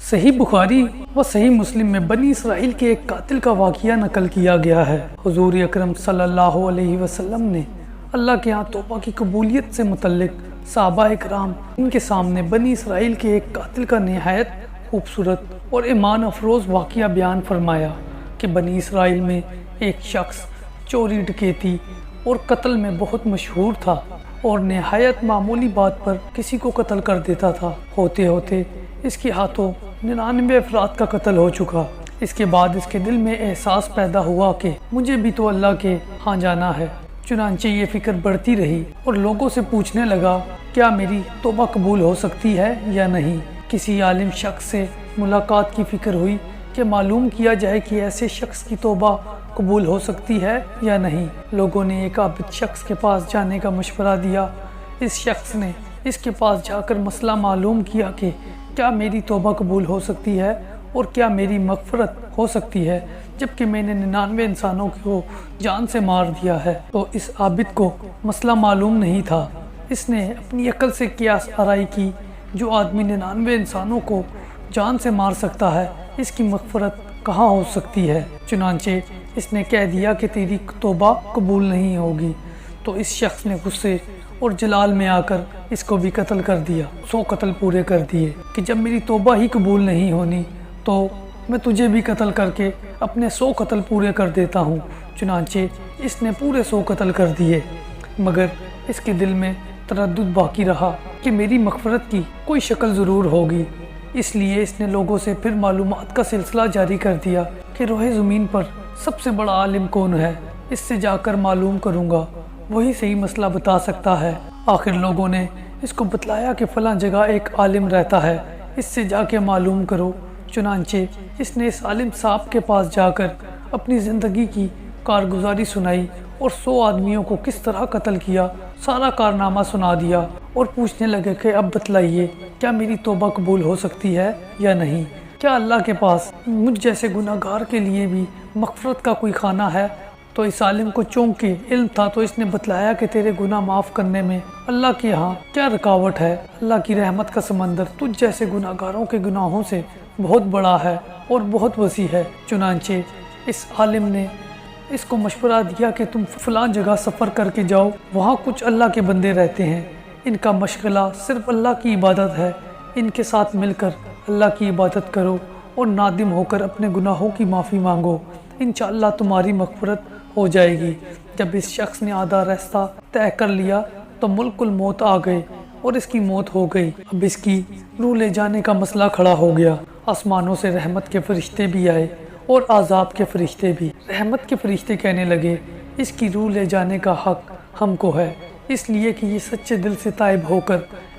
صحیح بخاری و صحیح مسلم میں بنی اسرائیل کے ایک قاتل کا واقعہ نقل کیا گیا ہے۔ حضور اکرم صلی اللہ علیہ وسلم نے اللہ کے ہاں توبہ کی قبولیت سے متعلق صحابہ اکرام ان کے سامنے بنی اسرائیل کے ایک قاتل کا نہایت خوبصورت اور ایمان افروز واقعہ بیان فرمایا کہ بنی اسرائیل میں ایک شخص چوری ڈکیتی اور قتل میں بہت مشہور تھا اور نہایت معمولی بات پر کسی کو قتل کر دیتا تھا۔ ہوتے ہوتے اس کے ہاتھوں 99 افراد کا قتل ہو چکا۔ اس کے بعد اس کے دل میں احساس پیدا ہوا کہ مجھے بھی تو اللہ کے ہاں جانا ہے۔ چنانچہ یہ فکر بڑھتی رہی اور لوگوں سے پوچھنے لگا کیا میری توبہ قبول ہو سکتی ہے یا نہیں۔ کسی عالم شخص سے ملاقات کی فکر ہوئی کہ معلوم کیا جائے کہ ایسے شخص کی توبہ قبول ہو سکتی ہے یا نہیں۔ لوگوں نے ایک عابد شخص کے پاس جانے کا مشورہ دیا۔ اس شخص نے اس کے پاس جا کر مسئلہ معلوم کیا کہ کیا میری توبہ قبول ہو سکتی ہے اور کیا میری مغفرت ہو سکتی ہے جبکہ میں نے 99 انسانوں کو جان سے مار دیا ہے۔ تو اس عابد کو مسئلہ معلوم نہیں تھا۔ اس نے اپنی عقل سے قیاس آرائی کی، جو آدمی 99 انسانوں کو جان سے مار سکتا ہے اس کی مغفرت کہاں ہو سکتی ہے۔ چنانچہ اس نے کہہ دیا کہ تیری توبہ قبول نہیں ہوگی۔ تو اس شخص نے غصے اور جلال میں آ کر اس کو بھی قتل کر دیا۔ 100 قتل پورے کر دیے کہ جب میری توبہ ہی قبول نہیں ہونی تو میں تجھے بھی قتل کر کے اپنے 100 قتل پورے کر دیتا ہوں۔ چنانچہ اس نے پورے 100 قتل کر دیے، مگر اس کے دل میں تردد باقی رہا کہ میری مغفرت کی کوئی شکل ضرور ہوگی۔ اس لیے اس نے لوگوں سے پھر معلومات کا سلسلہ جاری کر دیا کہ روح زمین پر سب سے بڑا عالم کون ہے، اس سے جا کر معلوم کروں گا، وہی صحیح مسئلہ بتا سکتا ہے۔ آخر لوگوں نے اس کو بتلایا کہ فلاں جگہ ایک عالم رہتا ہے، اس سے جا کے معلوم کرو۔ چنانچہ اس نے اس عالم صاحب کے پاس جا کر اپنی زندگی کی کارگزاری سنائی اور 100 آدمیوں کو کس طرح قتل کیا سارا کارنامہ سنا دیا اور پوچھنے لگے کہ اب بتلائیے کیا میری توبہ قبول ہو سکتی ہے یا نہیں، کیا اللہ کے پاس مجھ جیسے گناہ گار کے لیے بھی مغفرت کا کوئی خانہ ہے۔ تو اس عالم کو چونکہ علم تھا تو اس نے بتلایا کہ تیرے گناہ معاف کرنے میں اللہ کے ہاں کیا رکاوٹ ہے، اللہ کی رحمت کا سمندر تجھ جیسے گناہ گاروں کے گناہوں سے بہت بڑا ہے اور بہت وسیع ہے۔ چنانچہ اس عالم نے اس کو مشورہ دیا کہ تم فلاں جگہ سفر کر کے جاؤ، وہاں کچھ اللہ کے بندے رہتے ہیں، ان کا مشغلہ صرف اللہ کی عبادت ہے، ان کے ساتھ مل کر اللہ کی عبادت کرو اور نادم ہو کر اپنے گناہوں کی معافی مانگو، انشاءاللہ تمہاری مغفرت ہو جائے گی۔ جب اس شخص نے آدھا راستہ طے کر لیا تو ملک الموت آ گئے اور اس کی موت ہو گئی۔ اب اس کی روح لے جانے کا مسئلہ کھڑا ہو گیا۔ آسمانوں سے رحمت کے فرشتے بھی آئے اور عذاب کے فرشتے بھی۔ رحمت کے فرشتے کہنے لگے اس کی روح لے جانے کا حق ہم کو ہے، اس لیے کہ یہ سچے دل سے تائب ہو کر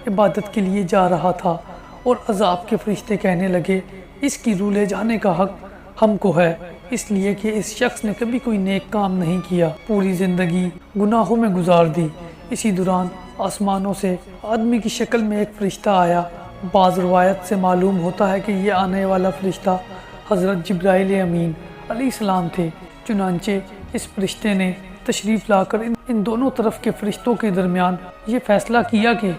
عبادت کے لیے جا رہا تھا۔ اور عذاب کے فرشتے کہنے لگے اس کی روح لے جانے کا حق ہم کو ہے، اس لیے کہ اس شخص نے کبھی کوئی نیک کام نہیں کیا، پوری زندگی گناہوں میں گزار دی۔ اسی دوران آسمانوں سے آدمی کی شکل میں ایک فرشتہ آیا۔ بعض روایت سے معلوم ہوتا ہے کہ یہ آنے والا فرشتہ حضرت جبرائیل امین علیہ السلام تھے۔ چنانچہ اس فرشتے نے تشریف لا کر ان دونوں طرف کے فرشتوں کے درمیان یہ فیصلہ کیا کہ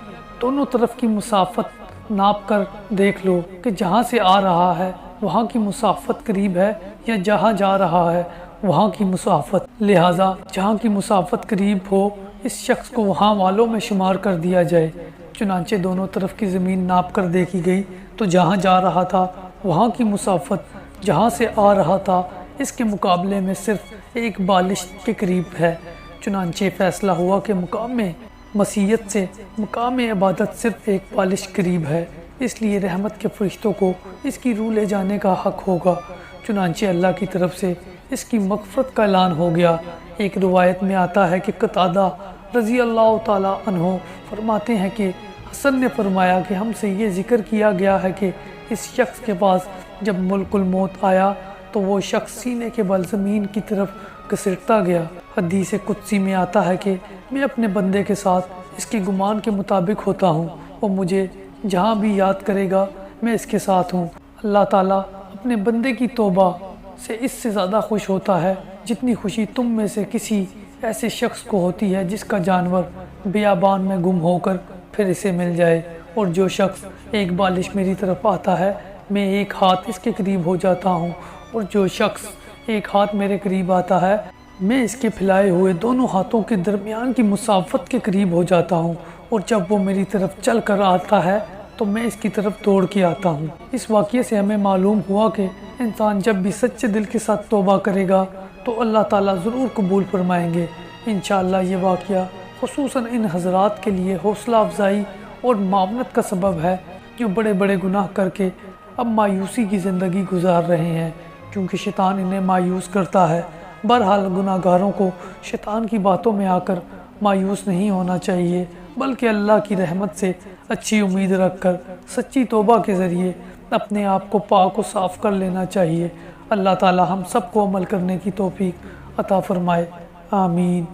دونوں طرف کی مسافت ناپ کر دیکھ لو کہ جہاں سے آ رہا ہے وہاں کی مسافت قریب ہے یا جہاں جا رہا ہے وہاں کی مسافت، لہٰذا جہاں کی مسافت قریب ہو اس شخص کو وہاں والوں میں شمار کر دیا جائے۔ چنانچہ دونوں طرف کی زمین ناپ کر دیکھی گئی تو جہاں جا رہا تھا وہاں کی مسافت جہاں سے آ رہا تھا اس کے مقابلے میں صرف ایک بالش کے قریب ہے۔ چنانچہ فیصلہ ہوا کہ مقام مسیحیت سے مقام عبادت صرف ایک بالش قریب ہے، اس لیے رحمت کے فرشتوں کو اس کی روح لے جانے کا حق ہوگا۔ چنانچہ اللہ کی طرف سے اس کی مغفرت کا اعلان ہو گیا۔ ایک روایت میں آتا ہے کہ قتادہ رضی اللہ تعالیٰ عنہ فرماتے ہیں کہ حسن نے فرمایا کہ ہم سے یہ ذکر کیا گیا ہے کہ اس شخص کے پاس جب ملک الموت آیا تو وہ شخص سینے کے بل زمین کی طرف گھسٹتا گیا۔ حدیث قدسی میں آتا ہے کہ میں اپنے بندے کے ساتھ اس کے گمان کے مطابق ہوتا ہوں، وہ مجھے جہاں بھی یاد کرے گا میں اس کے ساتھ ہوں۔ اللہ تعالیٰ اپنے بندے کی توبہ سے اس سے زیادہ خوش ہوتا ہے جتنی خوشی تم میں سے کسی ایسے شخص کو ہوتی ہے جس کا جانور بیابان میں گم ہو کر پھر اسے مل جائے، اور جو شخص ایک بالش میری طرف آتا ہے میں ایک ہاتھ اس کے قریب ہو جاتا ہوں، اور جو شخص ایک ہاتھ میرے قریب آتا ہے میں اس کے پھیلائے ہوئے دونوں ہاتھوں کے درمیان کی مسافت کے قریب ہو جاتا ہوں، اور جب وہ میری طرف چل کر آتا ہے تو میں اس کی طرف دوڑ کے آتا ہوں۔ اس واقعے سے ہمیں معلوم ہوا کہ انسان جب بھی سچے دل کے ساتھ توبہ کرے گا تو اللہ تعالیٰ ضرور قبول فرمائیں گے۔ انشاءاللہ یہ واقعہ خصوصاً ان حضرات کے لیے حوصلہ افزائی اور معاونت کا سبب ہے جو بڑے بڑے گناہ کر کے اب مایوسی کی زندگی گزار رہے ہیں، کیونکہ شیطان انہیں مایوس کرتا ہے۔ بہرحال گناہ گاروں کو شیطان کی باتوں میں آ کر مایوس نہیں ہونا چاہیے، بلکہ اللہ کی رحمت سے اچھی امید رکھ کر سچی توبہ کے ذریعے اپنے آپ کو پاک و صاف کر لینا چاہیے۔ اللہ تعالی ہم سب کو عمل کرنے کی توفیق عطا فرمائے، آمین۔